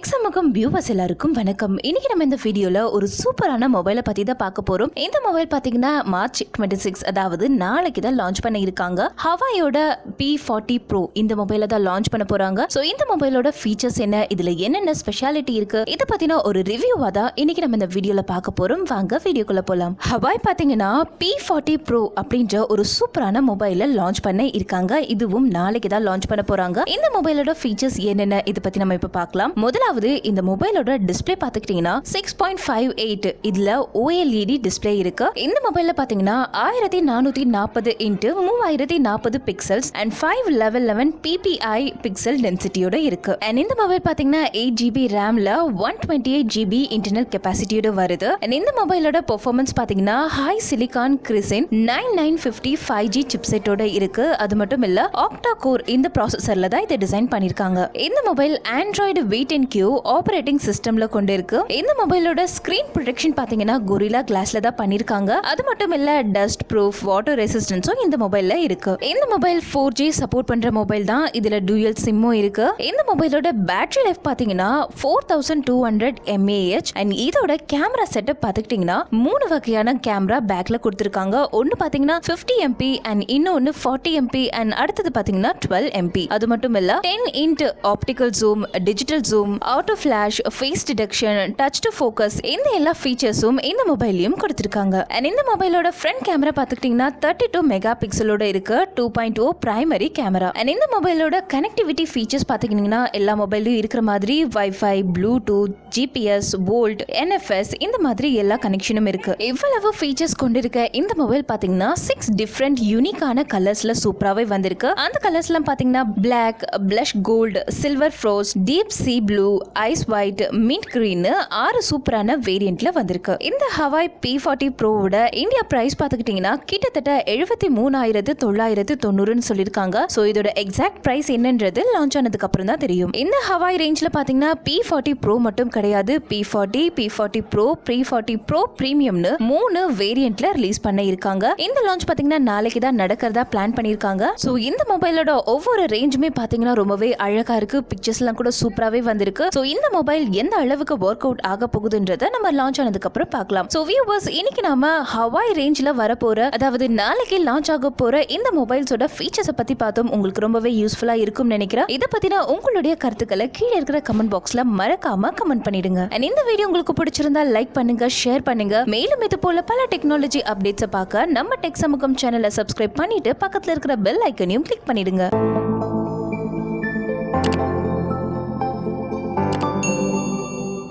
Tech சமூகம் viewers எல்லாருக்கும் வணக்கம். இன்னைக்கு நம்ம இந்த வீடியோல ஒரு சூப்பரான மொபைலை பத்தி தான் பார்க்க போறோம். இந்த மொபைல் பாத்தீங்கன்னா மார்ச் 26 அதாவது நாளைக்கு தான் லான்ச் பண்ண இருக்காங்க. ஹவாயோட P40 Pro இந்த மொபைலை தான் லான்ச் பண்ண போறாங்க. சோ இந்த மொபைலோட ஃபீச்சர்ஸ் என்ன, இதுல என்னென்ன ஸ்பெஷாலிட்டி இருக்கு, இத பத்தின ஒரு ரிவ்யூவா தான் இன்னைக்கு நம்ம இந்த வீடியோல பார்க்க போறோம். வாங்க வீடியோக்குள்ள போலாம். ஹவாய் பாத்தீங்கன்னா P40 Pro அப்படின்ற ஒரு சூப்பரான மொபைலை லான்ச் பண்ண இருக்காங்க. இதுவும் நாளைக்கு தான் லான்ச் பண்ண போறாங்க. இந்த மொபைலோட ஃபீச்சர்ஸ் என்னென்ன இத பத்தி நம்ம இப்ப பார்க்கலாம். முதலாவது இந்த மொபைலோட டிஸ்ப்ளே பாத்துக்கிட்டீங்கன்னா 6.58 இதுல OLED டிஸ்ப்ளே இருக்கு. இந்த மொபைல்ல பாத்தீங்கன்னா 1440 x 3040 pixels and 511 ppi pixel டென்சிட்டியோட இருக்கு. அண்ட் இந்த மொபைல் பாத்தீங்கன்னா 8GB ரேம்ல 128GB இன்டர்னல் கெபாசிட்டியோட வருது. அண்ட் இந்த மொபைலோட பெர்ஃபார்மன்ஸ் பாத்தீங்கன்னா ஹை சிலிகான் கிரிசின் 9950 5G சிப்செட்டோட இருக்கு. அது மட்டும் இல்ல Octa கோர் இந்த ப்ராசஸர்ல தான் இதை டிசைன் பண்ணிருக்காங்க. இந்த மொபைல் ஆண்ட்ராய்டு V10Q ஆப்பரேட்டிங் சிஸ்டம்ல கொண்டு இருக்கு. இந்த மொபைலோட ஸ்கிரீன் ப்ரொடெக்ஷன் பாத்தீங்கன்னா கொரில்லா கிளாஸ்ல தான் பண்ணிருக்காங்க. அது மட்டும் இல்ல டஸ்ட் ப்ரூஃப் வாட்டர் ரெசிஸ்டன்ஸும் இந்த மொபைல்ல இருக்கு. இந்த மொபைல் 4G சப்போர்ட் பண்ற மொபைல் தான். இதுல டூயல் சிம்மும் இருக்கு. இந்த மொபைலோட பேட்டரி லைஃப் பாத்தீங்கன்னா 4200 mAh அண்ட் இதோட கேமரா செட்டப் பாத்துக்கிட்டீங்கன்னா 3 வகையான கேமரா பேக்ல கொடுத்திருக்காங்க. ஒன்னு பாத்தீங்கன்னா 50MP அண்ட் இன்னொன்னு 40MP அண்ட் அடுத்தது பாத்தீங்கன்னா 12MP. அது மட்டும் இல்ல 10x optical zoom, digital zoom, auto flash, face detection, touch to focus இந்த எல்லா ஃபீச்சர்ஸும் இந்த மொபைல்லையும் கொடுத்திருக்காங்க. அண்ட் இந்த மொபைலோட ஃப்ரண்ட் கேமரா பாத்துக்கிட்டீங்கன்னா 32 மெகா பிக்சலோட இருக்கு. 2.0 பிரைமரி கேமரா. அண்ட் இந்த மொபைலோட கனெக்டிவிட்டி ஃபீச்சர்ஸ் பாத்தீங்கன்னா எல்லா மொபைல்லையும் இருக்கிற மாதிரி wifi, Bluetooth, GPS, Volte, NFC இந்த மாதிரி எல்லா கனெக்ஷனும் இருக்கு. இவ்வளவு ஃபீச்சர்ஸ் கொண்டிருக்க இந்த மொபைல் பாத்தீங்கன்னா 6 டிஃபரெண்ட் யூனிக்கான கலர்ஸ்ல சூப்பராவே வந்திருக்கு. அந்த கலர்ஸ்லாம் பாத்தீங்கன்னா Black, Blush Gold, Silver Frost, Deep Sea Blue, Ice White, Mint Green 6 சூப்பரான வேரியன்ட்ல வந்திருக்கு. இந்த Huawei P40 Pro ஓட இந்தியா பிரைஸ் பாத்துக்கிட்டீங்கன்னா கிட்டத்தட்ட 73,990 சொல்லிருக்காங்க. சோ இதோட எக்ஸாக்ட் பிரைஸ் என்னன்றது லான்ச் ஆனதுக்கு அப்புறம் தான் தெரியும். இந்த Huawei ரேஞ்ச்ல பாத்தீங்கன்னா P40 Pro மட்டும் கிடையாது. P40, P40 Pro, P40 Pro Premiumனு 3 வேரியன்ட்ல ரிலீஸ் பண்ண இருக்காங்க. இந்த லான்ச் பாத்தீங்கன்னா நாளைக்கு தான் நடக்கிறதா பிளான் பண்ணிருக்காங்க. சோ இந்த மொபைலோட ஒவ்வொரு ரேஞ்சுமே பாத்தீங்கன்னா ரொம்பவே அழகா இருக்கு. பிக்சர்ஸ் எல்லாம் கூட சூப்பராவே வந்திருக்கு. சோ இந்த மொபைல் எந்த அளவுக்கு ஒர்க் அவுட் ஆக போகுதுன்றத நம்ம லான்ச் ஆனதுக்கு அப்புறம் பார்க்கலாம். சோ வியூவர்ஸ், இன்னைக்கு நாம Huawei ரேஞ்ச்ல வரப்போற, அதாவது நாளைக்கு லான்ச் ஆக போற இந்த மொபைல்ஸோட ஃபீச்சர்ஸ் பத்தி பார்த்தோம். உங்களுக்கு ரொம்பவே யூஸ்ஃபுல்லா இருக்கும்னு நினைக்கிறேன். இத பத்தின உங்களுடைய கருத்துக்களை கீழே இருக்கிற கமெண்ட் பாக்ஸ்ல மறக்காம கமெண்ட் பண்ணிடுங்க. And இந்த வீடியோ உங்களுக்கு பிடிச்சிருந்தா லைக் பண்ணுங்க, ஷேர் பண்ணுங்க. மேலும் இது போல பல டெக்னாலஜி அப்டேட்ஸ் பார்க்க நம்ம டெக் சமூகம் சேனலை சப்ஸ்கிரைப் பண்ணிட்டு பக்கத்துல இருக்கிற பெல் ஐக்கனையும் கிளிக் பண்ணிடுங்க.